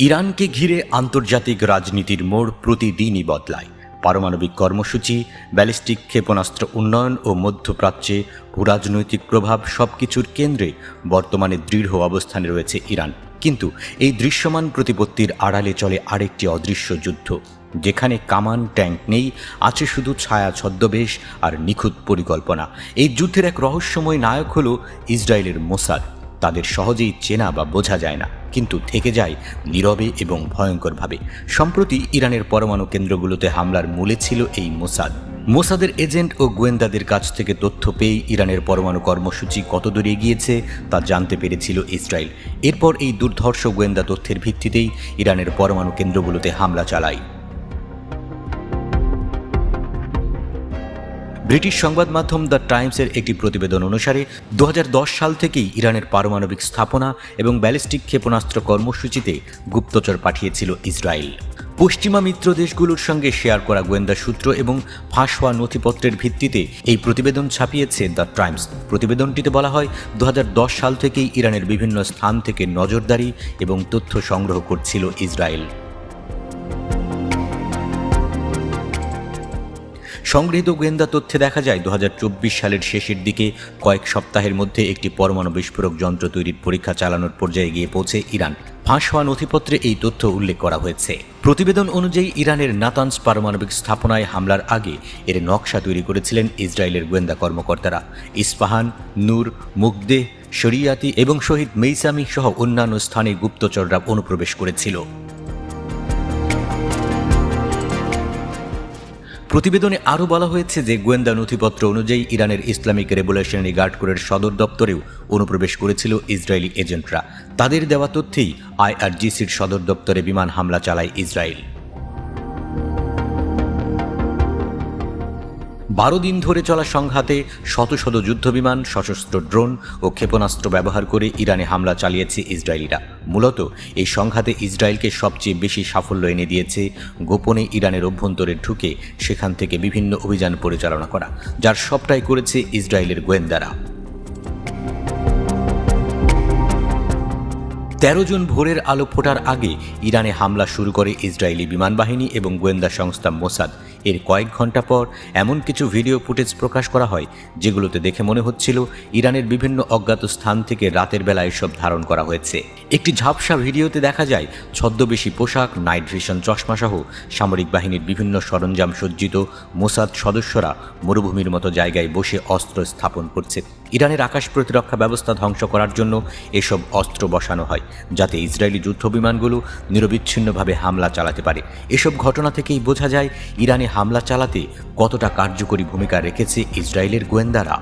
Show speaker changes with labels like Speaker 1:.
Speaker 1: ইরানকে ঘিরে আন্তর্জাতিক রাজনীতির মোড় প্রতিদিনই বদলায়। পারমাণবিক কর্মসূচি, ব্যালিস্টিক ক্ষেপণাস্ত্র উন্নয়ন ও মধ্যপ্রাচ্যে ভূরাজনৈতিক প্রভাব সবকিছুর কেন্দ্রে বর্তমানে দৃঢ় অবস্থানে রয়েছে ইরান। কিন্তু এই দৃশ্যমান প্রতিপত্তির আড়ালে চলে আরেকটি অদৃশ্য যুদ্ধ, যেখানে কামান ট্যাঙ্ক নেই, আছে শুধু ছায়া ছদ্মবেশ আর নিখুঁত পরিকল্পনা। এই যুদ্ধের এক রহস্যময় নায়ক হলো ইসরায়েলের মোসাদ। তাদের সহজেই চেনা বা বোঝা যায় না, কিন্তু থেকে যায় নীরবে এবং ভয়ঙ্করভাবে। সম্প্রতি ইরানের পরমাণু কেন্দ্রগুলোতে হামলার মূলে ছিল এই মোসাদের এজেন্ট ও গোয়েন্দাদের কাছ থেকে তথ্য পেয়ে ইরানের পরমাণু কর্মসূচি কতদূর এগিয়েছে তা জানতে পেরেছিল ইসরায়েল। এরপর এই দুর্ধর্ষ গোয়েন্দা তথ্যের ভিত্তিতেই ইরানের পরমাণু কেন্দ্রগুলোতে হামলা চালায়। ব্রিটিশ সংবাদ মাধ্যম দ্য টাইমসের একটি প্রতিবেদন অনুসারে 2010 সাল থেকেই ইরানের পারমাণবিক স্থাপনা এবং ব্যালিস্টিক ক্ষেপণাস্ত্র কর্মসূচিতে গুপ্তচর পাঠিয়েছিল ইসরায়েল। পশ্চিমা মিত্র দেশগুলোর সঙ্গে শেয়ার করা গোয়েন্দা সূত্র এবং ফাঁস হওয়া নথিপত্রের ভিত্তিতে এই প্রতিবেদন ছাপিয়েছে দ্য টাইমস। প্রতিবেদনটিতে বলা হয়, 2010 সাল থেকেই ইরানের বিভিন্ন স্থান থেকে নজরদারি এবং তথ্য সংগ্রহ করছিল ইসরায়েল। সংগৃহীত গোয়েন্দা তথ্যে দেখা যায় 2024 সালের শেষের দিকে কয়েক সপ্তাহের মধ্যে একটি পরমাণু বিস্ফোরক যন্ত্র তৈরির পরীক্ষা চালানোর পর্যায়ে গিয়ে পৌঁছে ইরান। ফাঁস হওয়া নথিপত্রে এই তথ্য উল্লেখ করা হয়েছে। প্রতিবেদন অনুযায়ী ইরানের নাতানজ পারমাণবিক স্থাপনায় হামলার আগে এর নকশা তৈরি করেছিলেন ইসরায়েলের গোয়েন্দা কর্মকর্তারা। ইস্পাহান, নূর, মুগদেহ, শরিয়াতি এবং শহীদ মেইসামি সহ অন্যান্য স্থানে গুপ্তচররা অনুপ্রবেশ করেছিল। প্রতিবেদনে আরও বলা হয়েছে যে গোয়েন্দা নথিপত্র অনুযায়ী ইরানের ইসলামিক রেভলিউশনারি গার্ড কোরের সদর দপ্তরেও অনুপ্রবেশ করেছিল ইসরায়েলি এজেন্টরা। তাদের দেওয়া তথ্যেই IRGCর সদর দপ্তরে বিমান হামলা চালায় ইসরায়েল। 12 দিন ধরে চলা সংঘাতে শত শত যুদ্ধবিমান, সশস্ত্র ড্রোন ও ক্ষেপণাস্ত্র ব্যবহার করে ইরানে হামলা চালিয়েছে ইসরায়েলিরা। মূলত এই সংঘাতে ইসরায়েলকে সবচেয়ে বেশি সাফল্য এনে দিয়েছে গোপনে ইরানের অভ্যন্তরে ঢুকে সেখান থেকে বিভিন্ন অভিযান পরিচালনা করা, যার সবটাই করেছে ইসরায়েলের গোয়েন্দারা। 13 জুন ভোরের আলো ফোটার আগে ইরানে হামলা শুরু করে ইসরায়েলি বিমান বাহিনী এবং গোয়েন্দা সংস্থা মোসাদ। এর কয়েক ঘন্টা পর এমন কিছু ভিডিও ফুটেজ প্রকাশ করা হয়, যেগুলোতে দেখে মনে হচ্ছিল ইরানের বিভিন্ন অজ্ঞাত স্থান থেকে রাতের বেলা এসব ধারণ করা হয়েছে। একটি ঝাপসা ভিডিওতে দেখা যায় ছদ্মবেশী পোশাক, নাইট ভিশন চশমা সহ সামরিক বাহিনীর বিভিন্ন সরঞ্জাম সজ্জিত মোসাদ সদস্যরা মরুভূমির মতো জায়গায় বসে অস্ত্র স্থাপন করছে। ইরানের আকাশ প্রতিরক্ষা ব্যবস্থা ধ্বংস করার জন্য এসব অস্ত্র বসানো হয়, যাতে ইসরায়েলি যুদ্ধবিমানগুলো নিরবিচ্ছিন্নভাবে হামলা চালাতে পারে। এসব ঘটনা থেকেই বোঝা যায় ইরানে হামলা চালাতে কতটা কার্যকরী ভূমিকা রেখেছে ইসরায়েলের গোয়েন্দারা।